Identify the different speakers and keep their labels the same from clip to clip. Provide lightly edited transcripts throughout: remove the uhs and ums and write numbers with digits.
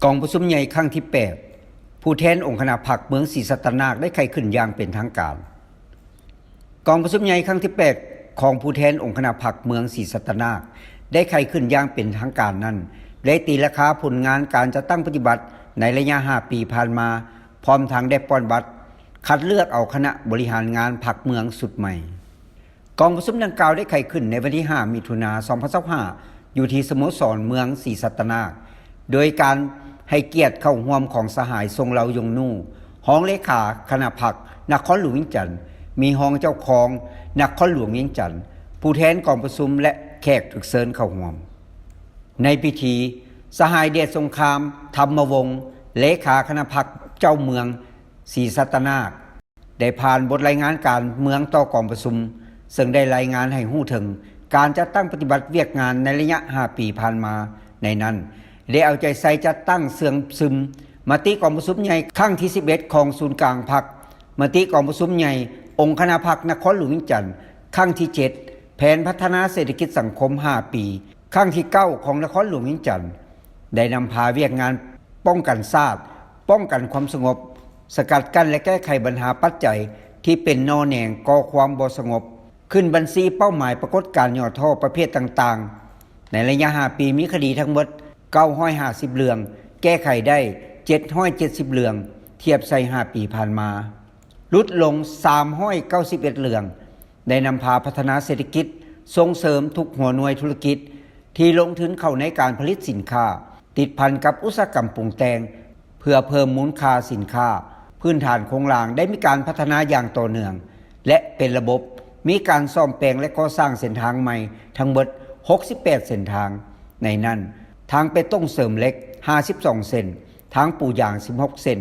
Speaker 1: กองประชุมใหญ่ครั้งที่8ผู้แทนองค์คณะพรรคเมืองศรีสัตนาคได้ไขขึ้นอย่างเป็นทางการกองประชุมใหญ่ครั้งที่8ของผู้แทนองค์คณะพรรคเมืองศรีสัตนาคได้ไขขึ้นอย่างเป็นทางการนั้นได้ตีราคาผลงานการจัดตั้งปฏิบัติในระยะ5 ปีผ่านมาพร้อมทั้งได้ป้อนบัตรคัดเลือกเอาคณะบริหารงานพรรคเมืองสุดใหม่กองประชุมดังกล่าวได้ไขขึ้นในวันที่5 มิถุนายน 2025อยู่ที่สโมสรเมืองศรีสัตนาคโดยการให้เกียรติเข้าร่วมของสหายทรงเรายงนู่รองเลขาคณะพรรคนครหลวงเวียงจันทน์มีรองเจ้าของนครหลวงเวียงจันทน์ผู้แทนกองประชุมและแขกถูกเชิญเข้าร่วมในพิธีสหายเดชสงครามธรรมวงศ์เลขาคณะพรรคเจ้าเมืองศรีสัตนาคได้ผ่านบทรายงานการเมืองต่อกองประชุมซึ่งได้รายงานให้รู้ถึงการจัดตั้งปฏิบัติเวียกงานในระยะ5 ปีผ่านมาในนั้นได้เอาใจใส่จัดตั้งเสื่องซึมมติกองประชุมใหญ่ครั้งที่11ของศูนย์กลางพรรคมติกองประชุมใหญ่องค์คณะพรรคนครหลวงเวียงจันทน์ครั้งที่7แผนพัฒนาเศรษฐกิจสังคม5 ปีครั้งที่9ของนครหลวงเวียงจันทน์ได้นำพาเวียกงานป้องกันชาติป้องกันความสงบสกัดกั้นและแก้ไขปัญหาปัจจัยที่เป็นนอแหน่งก่อความบ่สงบขึ้นบัญชีเป้าหมายปรากฏการณ์ย่อท่อประเภทต่างๆในระยะ5 ปีมีคดีทั้งหมด950เรื่องแก้ไขได้770เรื่องเทียบใส่5 ปีผ่านมาลดลง391เรื่องได้นำพาพัฒนาเศรษฐกิจส่งเสริมทุกหัวหน่วยธุรกิจที่ลงทุนเข้าในการผลิตสินค้าติดพันกับอุตสาหกรรมปรุงแต่งเพื่อเพิ่มมูลค่าสินค้าพื้นฐานโครงสร้างได้มีการพัฒนาอย่างต่อเนื่องและเป็นระบบมีการซ่อมแปลงและก่อสร้างเส้นทางใหม่ทั้งหมด68เส้นทางในนั้นทางไปต้องเสริมเหล็ก52เส้นทางปูยาง16เส้น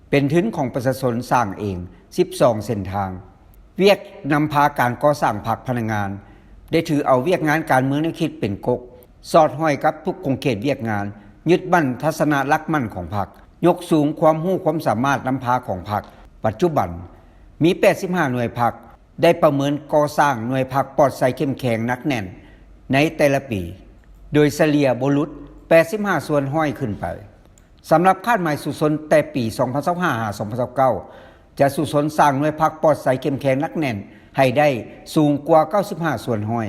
Speaker 1: เป็นทุนของประชาชนสร้างเอง12เส้นทางเวียกนำพาการก่อสร้างพรรคพนักงานได้ถือเอาเวียกงานการเมืองในคิดเป็นกกสอดห้อยกับทุกคงเขตเวียกงานยึดมั่นทัศนะลักมั่นของพรรคยกสูงความรู้ความสามารถนำพาของพรรคปัจจุบันมี85หน่วยพรรคได้ประเมินก่อสร้างหน่วยพรรคปลอดภัยเข้มแข็งนักแน่นในแต่ละปีโดยเฉลี่ยบ่หลุด85ส่วนห้อยขึ้นไปสำหรับคาดหมายสุสนแต่ปี2025-2029จะสุสนสร้างหน่วยพรรคปลอดภัยเข้มแข็งนักแน่นให้ได้สูงกว่า95ส่วนห้อย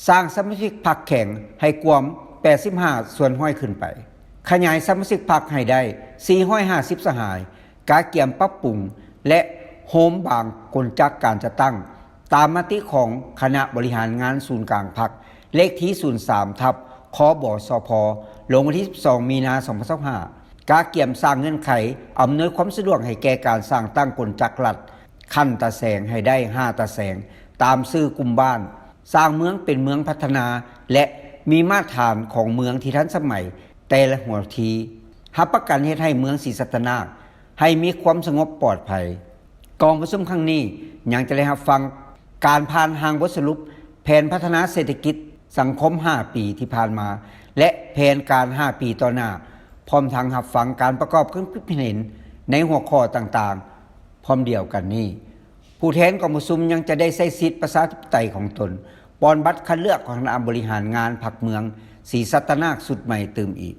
Speaker 1: สร้างสมาชิกพรรคแข็งให้กว่า85ส่วนห้อยขึ้นไปขยายสมาชิกพรรคให้ได้450สหายกาเกี่ยมปรับปรุงและโฮมบางกลจักการจะตั้งตามมติของคณะบริหารงานศูนย์กลางพรรคเลขที่03ทับคบสพลงวันที่12มีนาคม2025กาเกี่ยมสร้างเงื่อนไขอำนวยความสะดวกให้แก่การสร้างตั้งกลจักรัฐขั้นตะแสงให้ได้5ตะแสงตามชื่อกลุ่มบ้านสร้างเมืองเป็นเมืองพัฒนาและมีมาตรฐานของเมืองที่ทันสมัยแต่ละหัวทีรับประกันเฮ็ดให้เมืองศรีสัตนาคให้มีความสงบปลอดภัยกองประชุมครั้งนี้ยังจะได้รับฟังการผ่านทางบทสรุปแผนพัฒนาเศรษฐกิจสังคม5 ปีที่ผ่านมาและแผนการ5 ปีต่อหน้าพร้อมทั้งรับฟังการประกอบความคิดเห็นในหัวข้อต่างๆพร้อมเดียวกันนี้ผู้แทนกองประชุมยังจะได้ใช้สิทธิประชาธิปไตยของตนปอนบัตรคัดเลือกของคณะบริหารงานพรรคเมืองศรีสัตนาคสุดใหม่เติมอีก